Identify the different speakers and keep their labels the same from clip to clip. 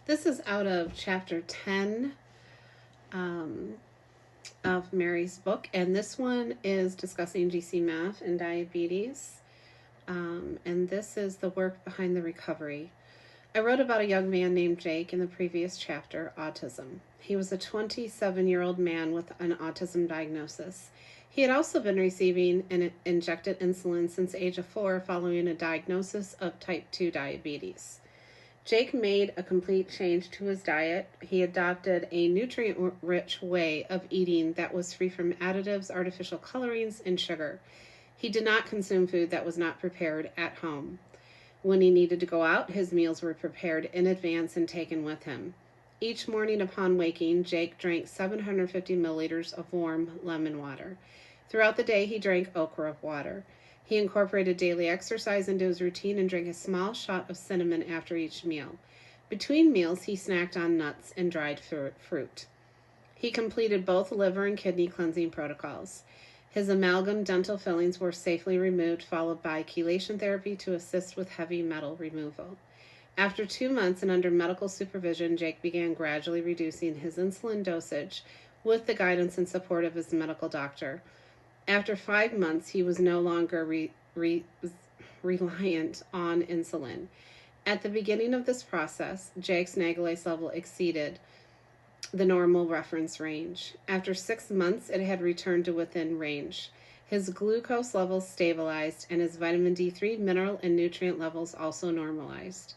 Speaker 1: This is out of chapter 10 of Mary's book, and this one is discussing GcMAF and diabetes. And this is the work behind the recovery. I wrote about a young man named Jake in the previous chapter, autism. He was a 27-year-old man with an autism diagnosis. He had also been receiving an injected insulin since the age of 4 following a diagnosis of type 2 diabetes. Jake made a complete change to his diet. He adopted a nutrient-rich way of eating that was free from additives, artificial colorings, and sugar. He did not consume food that was not prepared at home. When he needed to go out, his meals were prepared in advance and taken with him. Each morning upon waking, Jake drank 750 milliliters of warm lemon water. Throughout the day, he drank okra water. He incorporated daily exercise into his routine and drank a small shot of cinnamon after each meal. Between meals, he snacked on nuts and dried fruit. He completed both liver and kidney cleansing protocols. His amalgam dental fillings were safely removed, followed by chelation therapy to assist with heavy metal removal. After 2 months and under medical supervision, Jake began gradually reducing his insulin dosage with the guidance and support of his medical doctor. After 5 months, he was no longer reliant on insulin. At the beginning of this process, Jake's Nagalase level exceeded the normal reference range. After 6 months, it had returned to within range. His glucose levels stabilized, and his vitamin D3, mineral, and nutrient levels also normalized.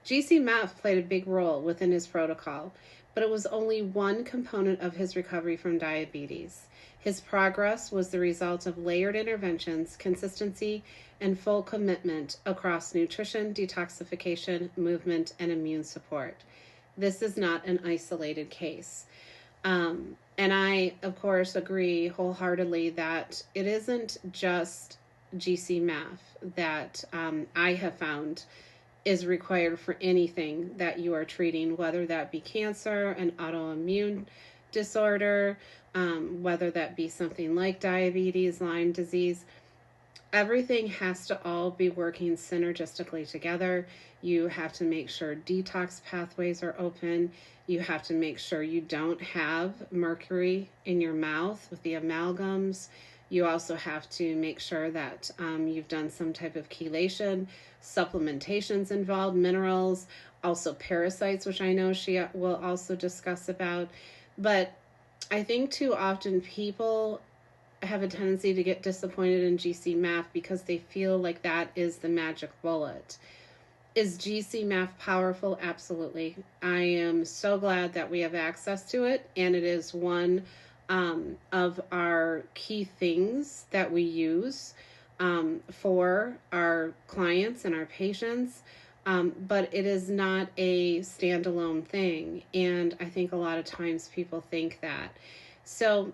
Speaker 1: GcMAF played a big role within his protocol, but it was only one component of his recovery from diabetes. His progress was the result of layered interventions, consistency, and full commitment across nutrition, detoxification, movement, and immune support. This is not an isolated case. And I, of course, agree wholeheartedly that it isn't just GcMAF that I have found is required for anything that you are treating, whether that be cancer, an autoimmune disorder, whether that be something like diabetes, Lyme disease. Everything has to all be working synergistically together. You have to make sure detox pathways are open. You have to make sure you don't have mercury in your mouth with the amalgams. You also have to make sure that you've done some type of chelation, supplementations involved, minerals, also parasites, which I know she will also discuss about. But I think too often people have a tendency to get disappointed in GcMAF because they feel like that is the magic bullet. Is GcMAF powerful? Absolutely. I am so glad that we have access to it, and it is one of our key things that we use for our clients and our patients, but it is not a standalone thing, and I think a lot of times people think that. So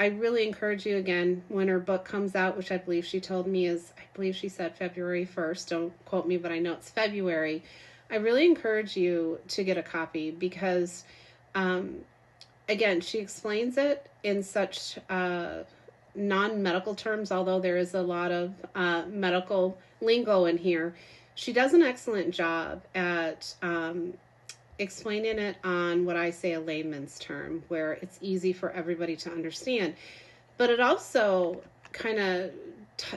Speaker 1: I really encourage you, again, when her book comes out, which I believe she told me is, I believe she said February 1st, don't quote me, but I know it's February. I really encourage you to get a copy because, again, she explains it in such non-medical terms, although there is a lot of medical lingo in here. She does an excellent job at explaining it on what I say a layman's term, where it's easy for everybody to understand. But it also kind of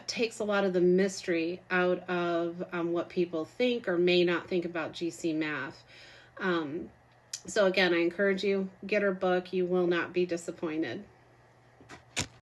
Speaker 1: takes a lot of the mystery out of what people think or may not think about GcMAF. So again, I encourage you, get her book. You will not be disappointed.